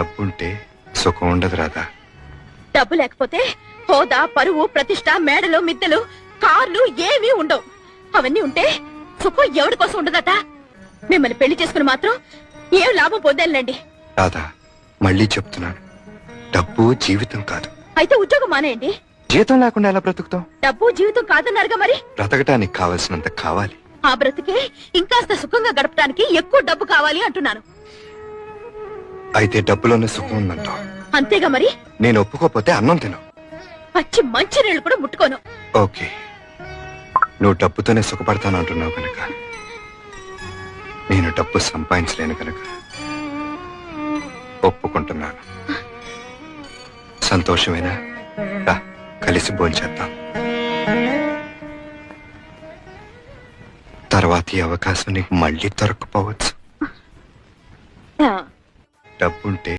డబ్బుంటే సుఖం ఉండదు రాధా. డబ్బు లేకపోతే హోదా, పరువు, ప్రతిష్ట, మేడలు, మిద్దెలు, కార్లు ఏమీ ఉండవు. అవన్నీ ఉంటే సుఖం ఎవరి కోసం ఉండదట. మిమ్మల్ని పెళ్లి చేసుకుని మాత్రం ఏం లాభం పొందేలండి. రాధా, మళ్ళీ చెప్తున్నాను, డబ్బు జీవితం కాదు. అయితే ఉద్యోగం మానేయండి. జీతం లేకుండా ఎలా బ్రతుకుతాం? డబ్బు జీవితం కాదన్నారుగా మరి. బ్రతకటానికి కావలసినంత కావాలి. ఆ బ్రతికే ఇంకాస్త సుఖంగా గడపడానికి ఎక్కువ డబ్బు కావాలి అంటున్నాను. అయితే డబ్బులోనే సుఖం ఉందంటావు. అంతేగా మరి. నేను ఒప్పుకోపోతే అన్నం తిను. పచ్చి మంచి నీళ్లు కూడా ముట్టుకోను. ఓకే, నువ్వు డబ్బుతోనే సుఖపడతానంటున్నావు కనుక, నేను డబ్బు సంపాదించలేను కనుక ఒప్పుకుంటున్నాను. సంతోషమేనా? రా, కలిసి భోంచేద్దాం. తర్వాత ఈ అవకాశం నీకు మళ్ళీ దొరకపోవచ్చు. డబ్బుంటే